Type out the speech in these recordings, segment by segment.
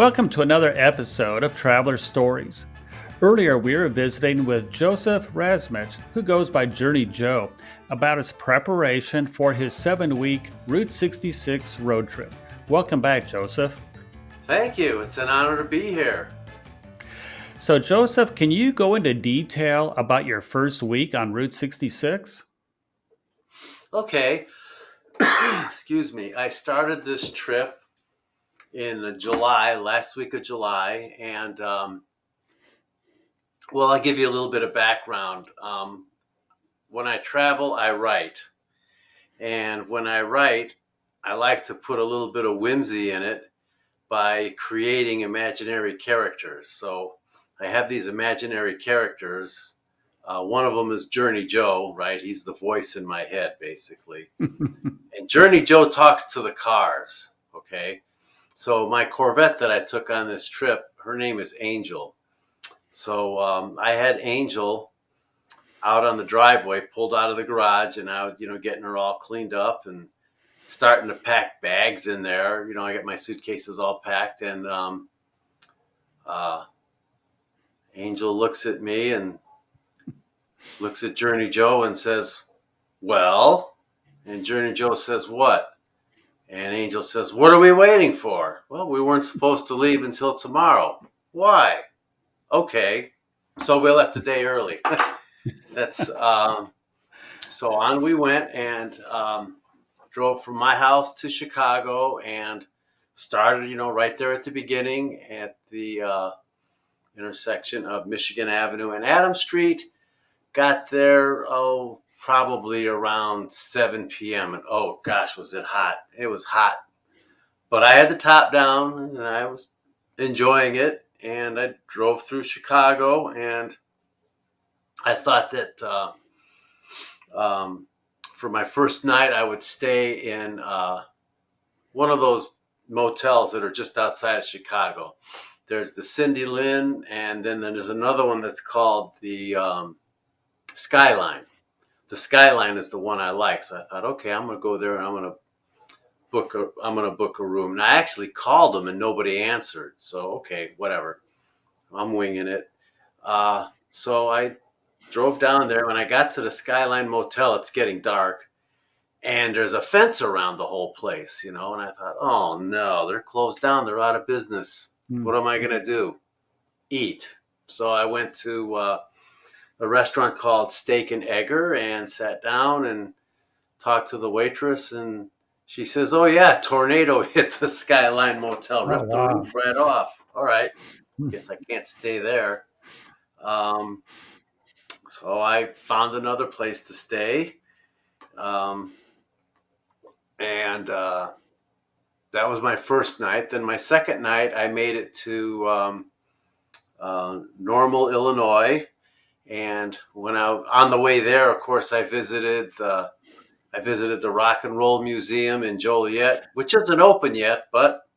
Welcome to another episode of Traveler Stories. Earlier, we were visiting with Joseph Razmich, who goes by Journey Joe, about his preparation for his 7-week Route 66 road trip. Welcome back, Joseph. Thank you. It's an honor to be here. So, Joseph, can you go into detail about your first week on Route 66? Okay. Excuse me. I started this trip in July, last week of July, and I'll give you a little bit of background. When I travel, I write. And when I write, I like to put a little bit of whimsy in it by creating imaginary characters. So I have these imaginary characters. One of them is Journey Joe, right? He's the voice in my head, basically. And Journey Joe talks to the cars, okay? So my Corvette that I took on this trip, her name is Angel. So I had Angel out on the driveway, pulled out of the garage, and I was, getting her all cleaned up and starting to pack bags in there. I got my suitcases all packed, and Angel looks at me and looks at Journey Joe and says, "Well," and Journey Joe says, "What?" And Angel says, "What are we waiting for?" "Well, we weren't supposed to leave until tomorrow." "Why?" "Okay, so we left a day early." That's so on we went and drove from my house to Chicago and started, right there at the beginning at the intersection of Michigan Avenue and Adams Street. Got there, probably around 7 p.m. And oh gosh, was it hot. It was hot. But I had the top down and I was enjoying it. And I drove through Chicago, and I thought that for my first night, I would stay in one of those motels that are just outside of Chicago. There's the Cindy Lynn, and then there's another one that's called the Skyline. The Skyline is the one I like. So I thought, okay, I'm going to go there and I'm going to book a room. And I actually called them and nobody answered. So, okay, whatever. I'm winging it. So I drove down there. When I got to the Skyline Motel, it's getting dark. And there's a fence around the whole place, and I thought, oh no, they're closed down. They're out of business. What am I going to do? Eat. So I went to a restaurant called Steak and Egger and sat down and talked to the waitress, and she says, "Oh yeah, tornado hit the Skyline Motel, ripped the roof right off." All right, guess I can't stay there. So I found another place to stay, and that was my first night. Then my second night, I made it to Normal, Illinois. And when on the way there, of course, I visited the Rock and Roll Museum in Joliet, which isn't open yet, but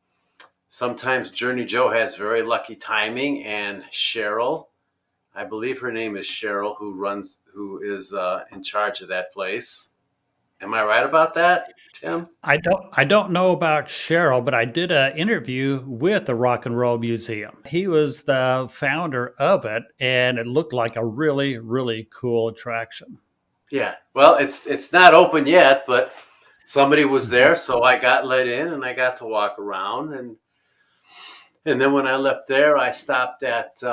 sometimes Journey Joe has very lucky timing. And Cheryl, I believe her name is Cheryl, who is in charge of that place. Am I right about that, Tim? I don't know about Cheryl, but I did an interview with the Rock and Roll Museum. He was the founder of it, and it looked like a really, really cool attraction. Yeah. Well, it's not open yet, but somebody was there, so I got let in and I got to walk around. And then when I left there, I stopped at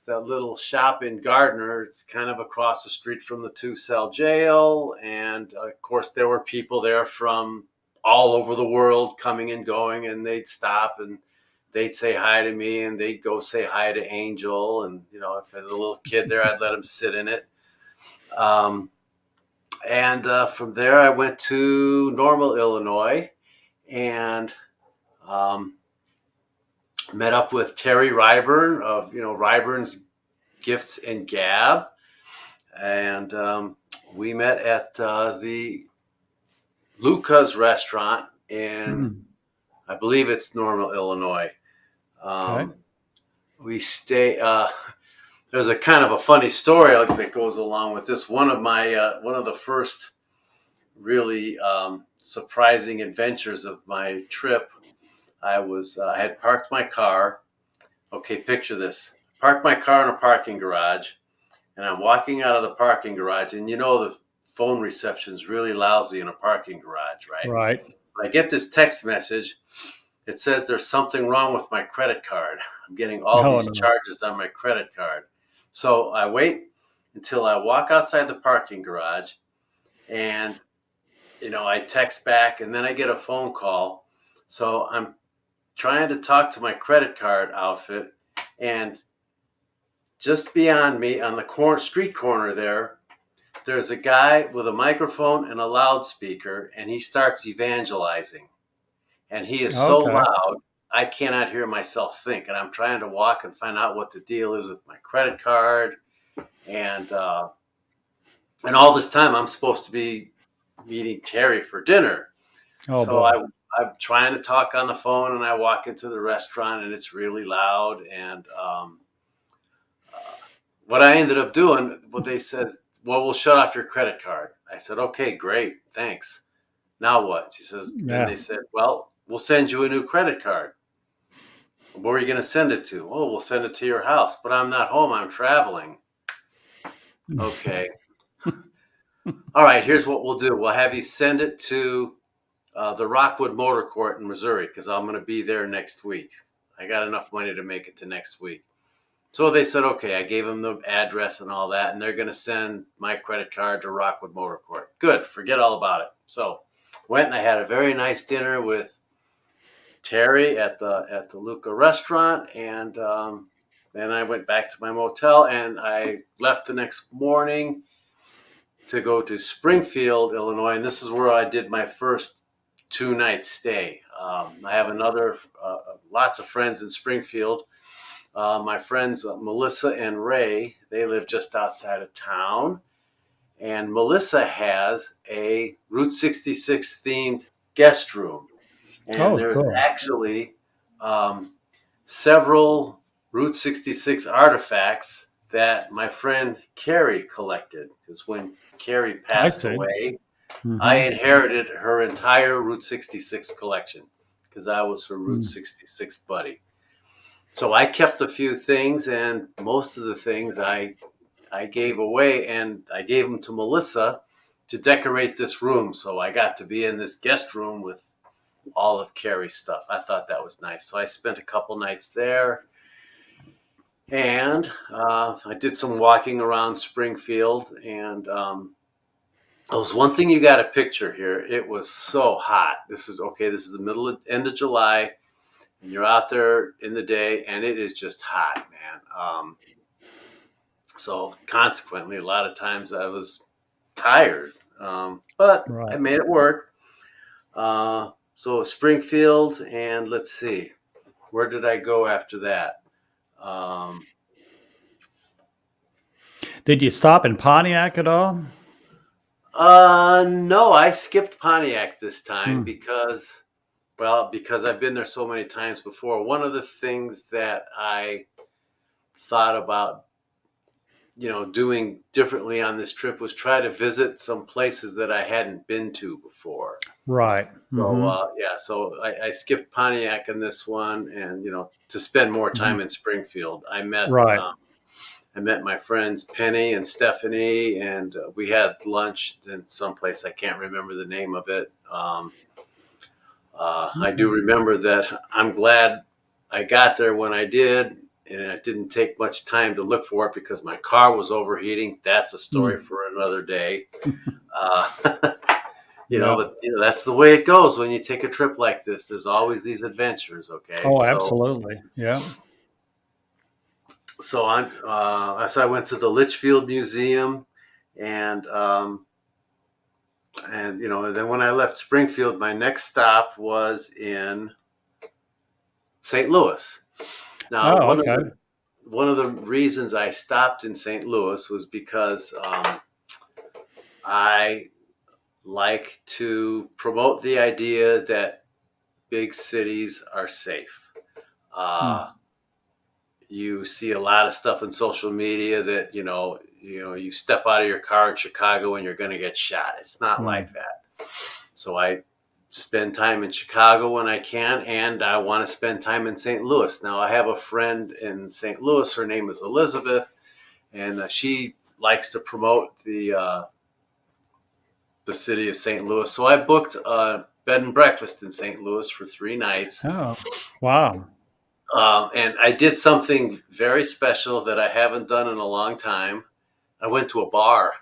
that little shop in Gardner. It's kind of across the street from the 2-cell jail. And of course, there were people there from all over the world coming and going, and they'd stop and they'd say hi to me, and they'd go say hi to Angel. And, if there's a little kid there, I'd let him sit in it. And from there, I went to Normal, Illinois, and met up with Terry Ryburn of, Ryburn's Gifts and Gab. And we met at the Luca's restaurant in, I believe it's Normal, Illinois. Okay. We stay. There's a kind of a funny story that goes along with this. One of the first really surprising adventures of my trip. I had parked my car. Okay, picture this. Parked my car in a parking garage, and I'm walking out of the parking garage, and the phone reception's really lousy in a parking garage, right? Right. I get this text message. It says there's something wrong with my credit card. I'm getting all Oh these no. charges on my credit card. So I wait until I walk outside the parking garage, and I text back, and then I get a phone call. So I'm trying to talk to my credit card outfit, and just beyond me on the street corner there's a guy with a microphone and a loudspeaker, and he starts evangelizing. And he is so Okay. loud, I cannot hear myself think. And I'm trying to walk and find out what the deal is with my credit card. And all this time, I'm supposed to be meeting Terry for dinner. Oh So boy. I'm trying to talk on the phone, and I walk into the restaurant, and it's really loud. And what I ended up doing, what they said, well, we'll shut off your credit card. I said, okay, great, thanks. Now what? She says, then Yeah. they said, well, we'll send you a new credit card. Where are you going to send it to? Oh, we'll send it to your house, but I'm not home. I'm traveling. Okay. All right. Here's what we'll do. We'll have you send it to the Rockwood Motor Court in Missouri because I'm going to be there next week. I got enough money to make it to next week. So they said, okay. I gave them the address and all that, and they're going to send my credit card to Rockwood Motor Court. Good. Forget all about it. So went and I had a very nice dinner with Terry at the Luca restaurant, and then I went back to my motel, and I left the next morning to go to Springfield, Illinois, and this is where I did my first 2 night stay. I have lots of friends in Springfield. My friends Melissa and Ray, they live just outside of town, and Melissa has a Route 66 themed guest room. And Oh, there's cool. actually um, several Route 66 artifacts that my friend Carrie collected. Because when Carrie I passed see. away, I Mm-hmm. inherited her entire Route 66 collection because I was her Route 66 buddy. So I kept a few things, and most of the things I gave away, and I gave them to Melissa to decorate this room. So I got to be in this guest room with all of Carrie's stuff. I thought that was nice. So I spent a couple nights there, and I did some walking around Springfield. And there was one thing you got to picture here. It was so hot. This is okay. This is the end of July, and you're out there in the day, and it is just hot, man. So consequently, a lot of times I was tired, but I Right. made it work. So Springfield, and let's see, where did I go after that? Um, Did you stop in Pontiac at all? no, I skipped Pontiac this time Hmm. because I've been there so many times before. One of the things that I thought about, doing differently on this trip was try to visit some places that I hadn't been to before. Right. So Mm-hmm. yeah, so I skipped Pontiac in this one, and to spend more Mm-hmm. time in Springfield. Right. I met my friends Penny and Stephanie, and we had lunch in some place. I can't remember the name of it. I do Okay. remember that I'm glad I got there when I did, and it didn't take much time to look for it because my car was overheating. That's a story Mm. for another day. Uh, Yeah. but that's the way it goes when you take a trip like this. There's always these adventures. Okay, Oh, so absolutely. Yeah. so I went to the Litchfield Museum, and then when I left Springfield, my next stop was in St. Louis. Now, Oh, okay. one of the reasons I stopped in St. Louis was because I like to promote the idea that big cities are safe. Uh, Mm. you see a lot of stuff in social media that you step out of your car in Chicago and you're going to get shot. It's not Mm. like that. So I spend time in Chicago when I can, and I want to spend time in St. Louis. Now, I have a friend in St. Louis. Her name is Elizabeth, and she likes to promote the city of St. Louis. So I booked a bed and breakfast in St. Louis for 3 nights. Oh, wow. And I did something very special that I haven't done in a long time. I went to a bar.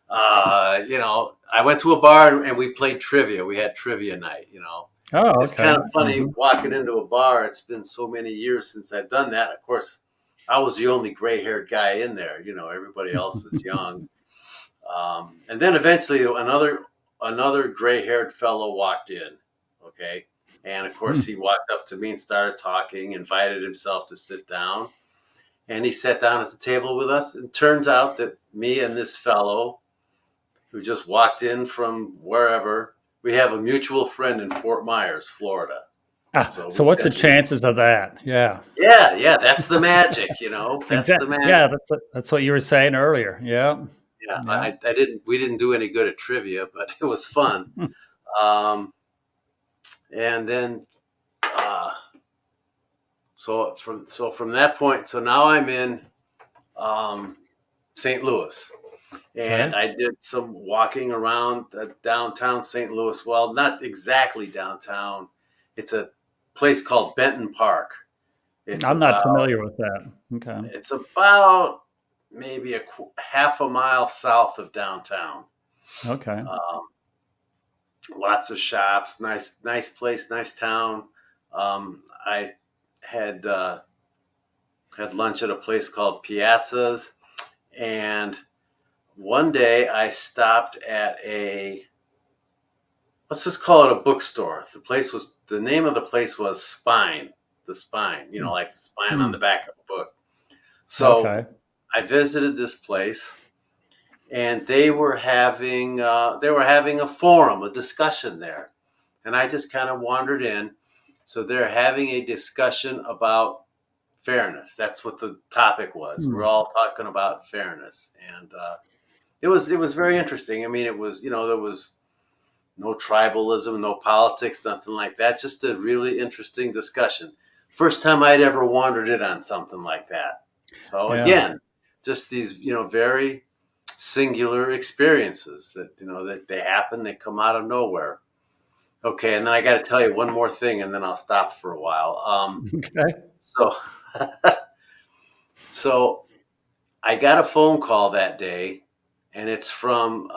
I went to a bar and we played trivia. We had trivia night. Oh, It's kind okay. of funny walking into a bar. It's been so many years since I've done that. Of course, I was the only gray haired guy in there. Everybody else is young. And then eventually another gray haired fellow walked in. Okay. And of course, he walked up to me and started talking, invited himself to sit down. And he sat down at the table with us. And turns out that me and this fellow who just walked in from wherever, we have a mutual friend in Fort Myers, Florida. So So we what's the tend to, chances of that? Yeah. yeah, that's the magic. That's the Exactly. magic. Yeah, that's what you were saying earlier. Yeah. Yeah, Yeah. we didn't do any good at trivia, but it was fun. Um, and then, uh, from that point, so now I'm in um, St. Louis, and Okay. I did some walking around downtown St. Louis. Well, not exactly downtown. It's a place called Benton Park. It's I'm not about familiar with that. Okay. it's about maybe half a mile south of downtown. Okay. Um, Lots of shops, nice place, nice town. I had had lunch at a place called Piazza's, and one day I stopped at let's just call it a bookstore. The name of the place was Spine, the Spine, like the spine on Hmm. the back of a book. So Okay. I visited this place, and they were having a forum, a discussion there, and I just kind of wandered in. So they're having a discussion about fairness. That's what the topic was. We're Hmm. all talking about fairness, and it was very interesting. I mean, it was there was no tribalism, no politics, nothing like that. Just a really interesting discussion. First time I'd ever wandered in on something like that. So Yeah. again, just these very singular experiences that they happen. They come out of nowhere. Okay, and then I got to tell you one more thing, and then I'll stop for a while. Okay. So, so I got a phone call that day, and it's from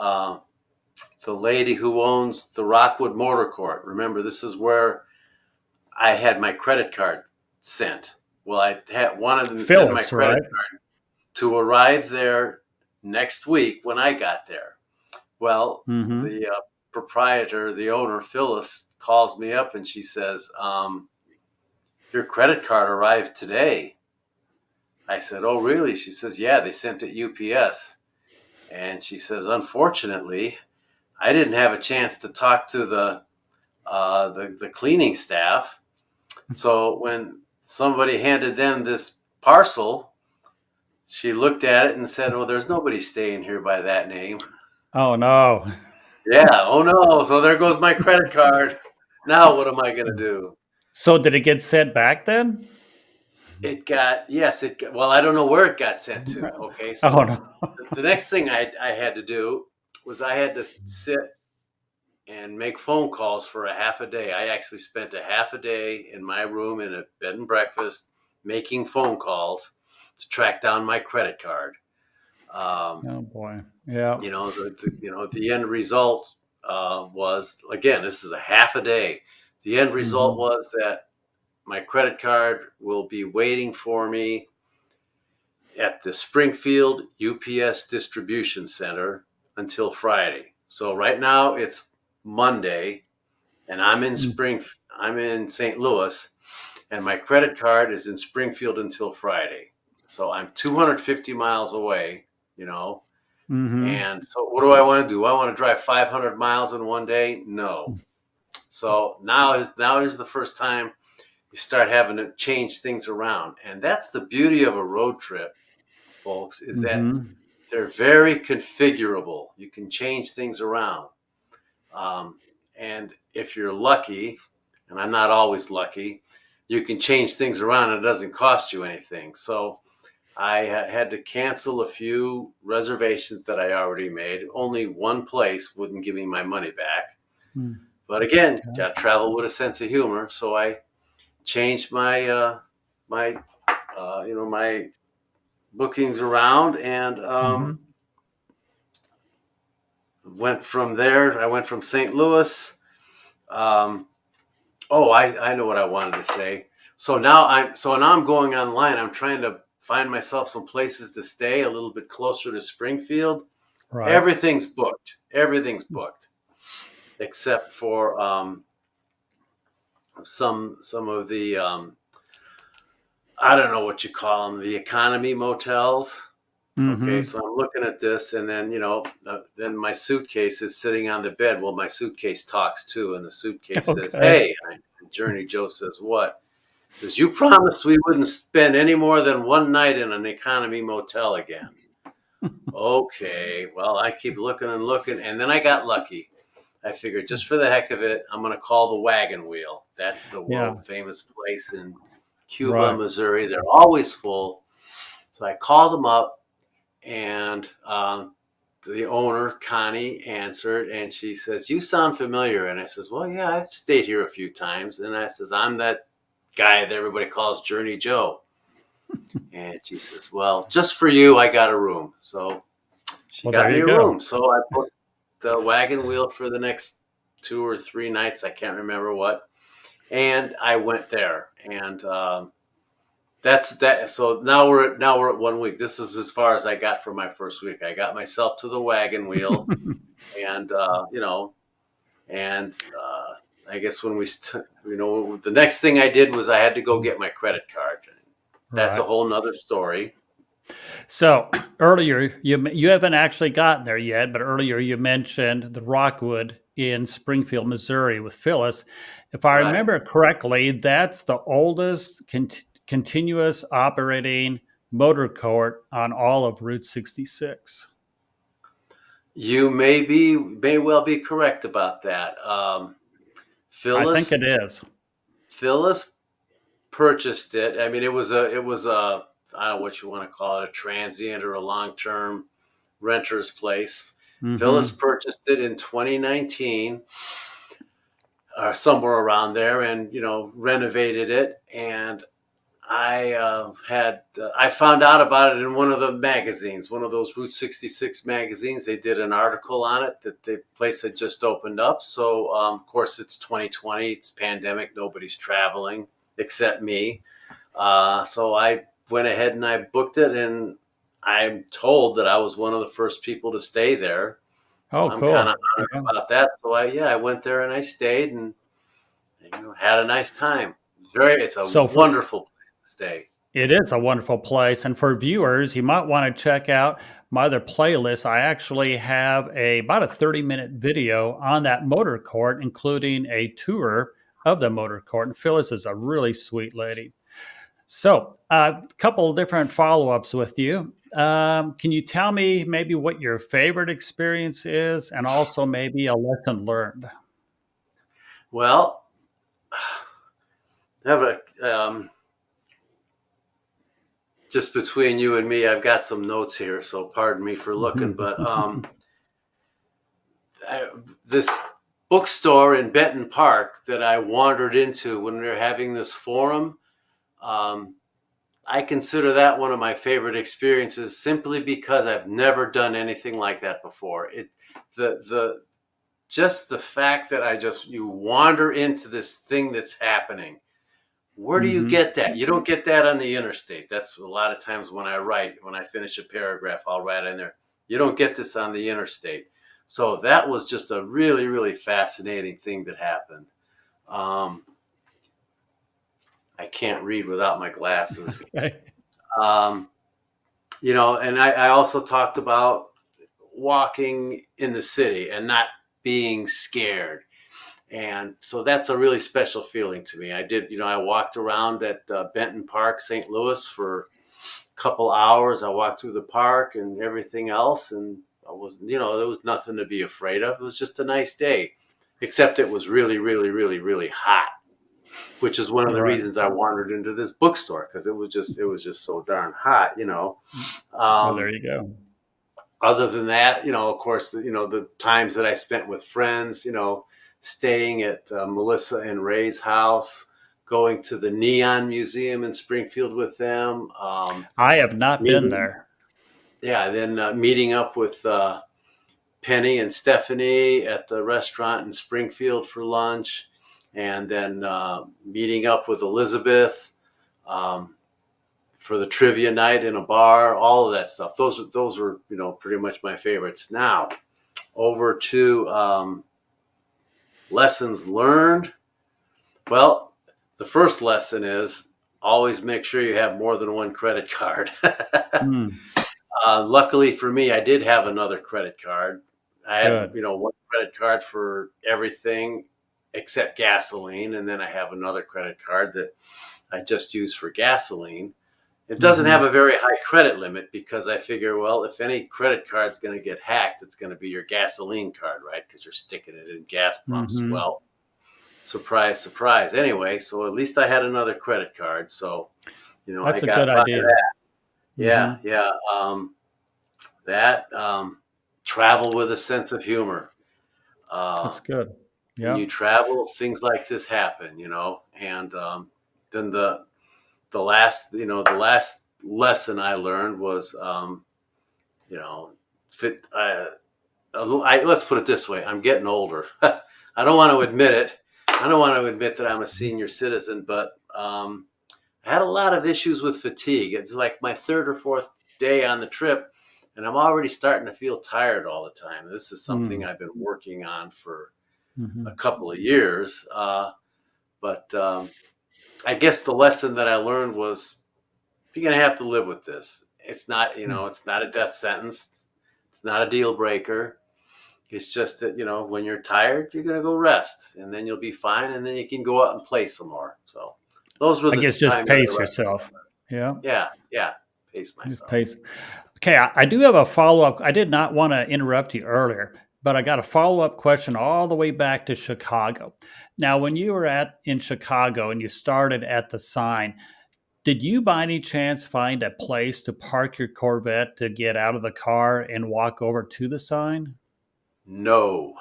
the lady who owns the Rockwood Motor Court. Remember, this is where I had my credit card sent. Well, wanted them to send my Phyllis, credit right? card to arrive there next week when I got there. Well, Mm-hmm. the proprietor, the owner, Phyllis, calls me up and she says, "Your credit card arrived today." I said, "Oh, really?" She says, "Yeah, they sent it UPS." And she says, "Unfortunately, I didn't have a chance to talk to the cleaning staff. So when somebody handed them this parcel, she looked at it and said, 'Well, there's nobody staying here by that name.'" Oh no. Yeah. Oh no. So there goes my credit card. Now what am I going to do? So did it get sent back then? Yes, well, I don't know where it got sent to. Okay. Oh So no. the next thing I had to do was I had to sit and make phone calls for a half a day. I actually spent a half a day in my room in a bed and breakfast making phone calls to track down my credit card. Um, Oh boy. Yeah. the end result was, again, this is a half a day. The end result Mm-hmm. was that my credit card will be waiting for me at the Springfield UPS distribution center until Friday. So right now it's Monday, and I'm in St. Louis, and my credit card is in Springfield until Friday. So I'm 250 miles away, you know. Mm-hmm. And so what do I want to do? I want to drive 500 miles in one day? No. So now is the first time you start having to change things around. And that's the beauty of a road trip, folks, is that Mm-hmm. they're very configurable. You can change things around. Um, And if you're lucky, and I'm not always lucky, you can change things around and it doesn't cost you anything. So I had to cancel a few reservations that I already made. Only one place wouldn't give me my money back. Hmm. But again, Okay. got to travel with a sense of humor. So I changed my my bookings around and Hmm. went from there. I went from St. Louis. Um, I know what I wanted to say. So now I'm going online. I'm trying to find myself some places to stay a little bit closer to Springfield. Right. Everything's booked. Everything's booked except for some of the I don't know what you call them, the economy motels. Okay, Hmm. so I'm looking at this, and then then my suitcase is sitting on the bed. Well, my suitcase talks too, and the suitcase says, Okay. "Hey." Journey Joe says, "What?" Says, "You promised we wouldn't spend any more than one night in an economy motel again." Okay, well, I keep looking and looking, and then I got lucky. I figured just for the heck of it, I'm going to call the Wagon Wheel. That's the Yeah. world famous place in Cuba, Right. Missouri. They're always full. So I called them up, and the owner, Connie, answered, and she says, "You sound familiar." And I says, "Well, yeah, I've stayed here a few times." And I says, "I'm that guy that everybody calls Journey Joe." And she says, "Well, just for you, I got a room." So she Well, there got me you a go. room. So I booked the Wagon Wheel for the next 2 or 3 nights. I can't remember what. And I went there. And that's that. So now we're at 1 week. This is as far as I got for my first week. I got myself to the Wagon Wheel, and and I guess the next thing I did was I had to go get my credit card. That's a Right. whole nother story. So earlier, you haven't actually gotten there yet, but earlier you mentioned the Rockwood in Springfield, Missouri, with Phyllis. If I Right. remember correctly, that's the oldest continuous operating motor court on all of Route 66. You may well be correct about that. I think it Phyllis is. Phyllis purchased it. I mean, it was a I don't know what you want to call it, a transient or a long term renter's place. Phyllis Hmm. purchased it in 2019 or somewhere around there, and renovated it. And I found out about it in one of the magazines, one of those Route 66 magazines. They did an article on it that the place had just opened up. So of course it's 2020, it's pandemic, nobody's traveling except me. So I went ahead and I booked it, and I'm told that I was one of the first people to stay there. So Oh, I'm kind of cool. honored Yeah. about that. So I went there and I stayed and had a nice time. It's a So for wonderful place to stay. It is a wonderful place. And for viewers, you might want to check out my other playlist. I actually have about a 30-minute video on that motor court, including a tour of the motor court. And Phyllis is a really sweet lady. So, a couple of different follow ups with you. Can you tell me maybe what your favorite experience is and also maybe a lesson learned? Well, have just between you and me, I've got some notes here, so pardon me for looking. But this bookstore in Benton Park that I wandered into when we were having this forum, um, I consider that one of my favorite experiences simply because I've never done anything like that before. The just the fact that you wander into this thing that's happening. Where do you Hmm. get that? You don't get that on the interstate. That's a lot of times when I finish a paragraph, I'll write in there. You don't get this on the interstate. So that was just a really, really fascinating thing that happened. Um, I can't read without my glasses. Okay. Um, and I also talked about walking in the city and not being scared. And so that's a really special feeling to me. I walked around at Benton Park, St. Louis for a couple hours. I walked through the park and everything else. And there was nothing to be afraid of. It was just a nice day. except it was really, really, really, really hot, which is one of the Right. reasons I wandered into this bookstore because it was just so darn hot, you know. Well, there Um, you go. Other than that, you know, of course, you know, the times that I spent with friends, you know, staying at Melissa and Ray's house, going to the Neon Museum in Springfield with them, I have not been meeting, there. yeah, then meeting up with Penny and Stephanie at the restaurant in Springfield for lunch, and then meeting up with Elizabeth um, for the trivia night in a bar. All of that stuff. Those were, you know, pretty much my favorites. Now over to lessons learned. Well, the first lesson is always make sure you have more than one credit card. Hmm. Luckily for me, I did have another credit card. I had, Good. you know, one credit card for everything except gasoline, and then I have another credit card that I just use for gasoline. It doesn't have Hmm. a very high credit limit because I figure, well, if any credit card's going to get hacked, it's going to be your gasoline card, right? Because you're sticking it in gas pumps. Hmm. Well, surprise, surprise. Anyway, so at least I had another credit card. So, you know, I That's a good got by idea. that. Hmm. Yeah, yeah. That travel with a sense of humor. Uh, That's good. when Yeah. you travel, things like this happen, you know. And then the last lesson I learned was, you know, fit. Let's put it this way: I'm getting older. I don't want to admit it. I don't want to admit that I'm a senior citizen, but I had a lot of issues with fatigue. It's like my third or fourth day on the trip, and I'm already starting to feel tired all the time. This is something Mm. I've been working on for a Hmm. couple of years. But I guess the lesson that I learned was you're going to have to live with this. It's not, you know, it's not a death sentence. It's not a deal breaker. It's just that, you know, when you're tired, you're going to go rest and then you'll be fine. And then you can go out and play some more. So those were I the guess just times that I pace left. yourself. Yeah. Yeah. Yeah. Pace Just myself. pace. Okay, I do have a follow up. I did not want to interrupt you earlier, but I got a follow up question all the way back to Chicago. Now, when you were at in Chicago and you started at the sign, did you by any chance find a place to park your Corvette to get out of the car and walk over to the sign? No.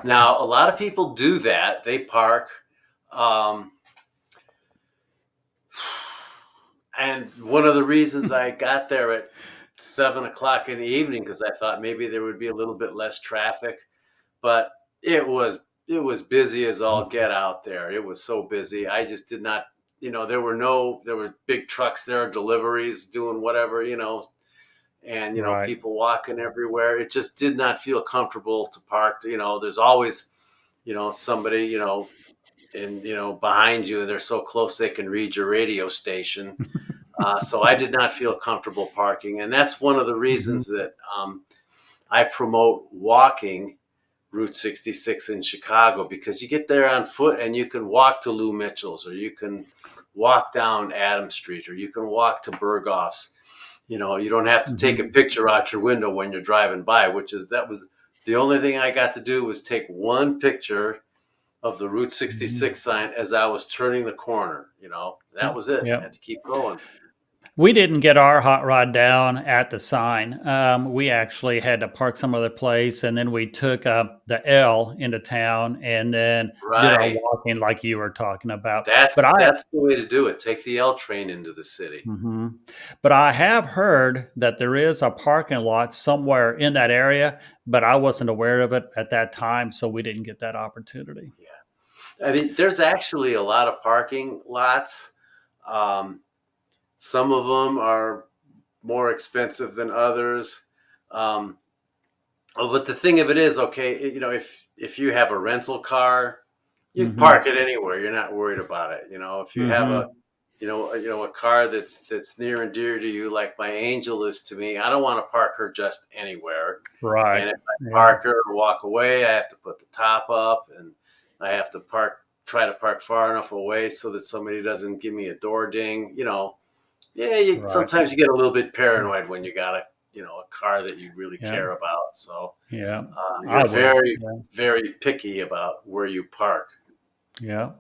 Now, a lot of people do that. They park. Um, and one of the reasons I got there at 7 o'clock in the evening because I thought maybe there would be a little bit less traffic, but it was it was busy as all get out there. It was so busy. I just did not, you know, there were big trucks there, deliveries doing whatever, you know, and you know, Right. people walking everywhere. It just did not feel comfortable to park. You know, there's always, you know, somebody, you know, and you know, behind you, and they're so close they can read your radio station. So I did not feel comfortable parking, and that's one of the Hmm. reasons that I promote walking Route 66 in Chicago because you get there on foot and you can walk to Lou Mitchell's or you can walk down Adams Street or you can walk to Berghoff's. You know, you don't have to take a Hmm. picture out your window when you're driving by, that was the only thing I got to do was take one picture of the Route Hmm. 66 sign as I was turning the corner. You know, that Yep. was it. I Yep. had to keep going. We didn't get our hot rod down at the sign. We actually had to park some other place, and then we took the L into town, and then did our Right. walking like you were talking about. But I, That's the way to do it. Take the L train into the city. mhm. But I have heard that there is a parking lot somewhere in that area, but I wasn't aware of it at that time, so we didn't get that opportunity. Yeah. I mean, there's actually a lot of parking lots. Um, some of them are more expensive than others. Um, but the thing of it is, okay, you know, if you have a rental car, you can Hmm. park it anywhere. You're not worried about it. You know, if you have a, Hmm. you know, a car that's near and dear to you, like my Angel is to me, I don't want to park her just anywhere. Right. And if I Yeah. park her or walk away, I have to put the top up, and I have to try to park far enough away so that somebody doesn't give me a door ding. You know, yeah, Right. sometimes you get a little bit paranoid when you gotta a car that you really Yeah. care about. So Yeah. I you're would. very, Yeah. very picky about where you park. Yeah.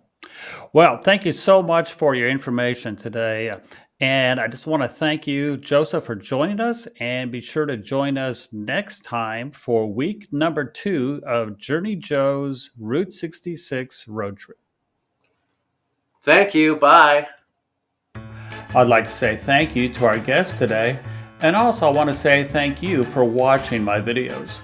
Well, thank you so much for your information today. And I just want to thank you, Joseph, for joining us. And be sure to join us next time for week number 2 of Journey Joe's Route 66 road trip. Thank you. Bye. I'd like to say thank you to our guest today. And also, I want to say thank you for watching my videos.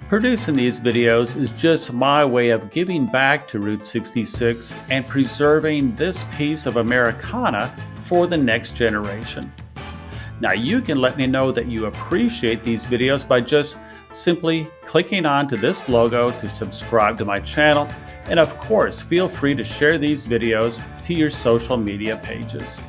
Producing these videos is just my way of giving back to Route 66 and preserving this piece of Americana for the next generation. Now you can let me know that you appreciate these videos by just simply clicking onto this logo to subscribe to my channel, and of course feel free to share these videos to your social media pages.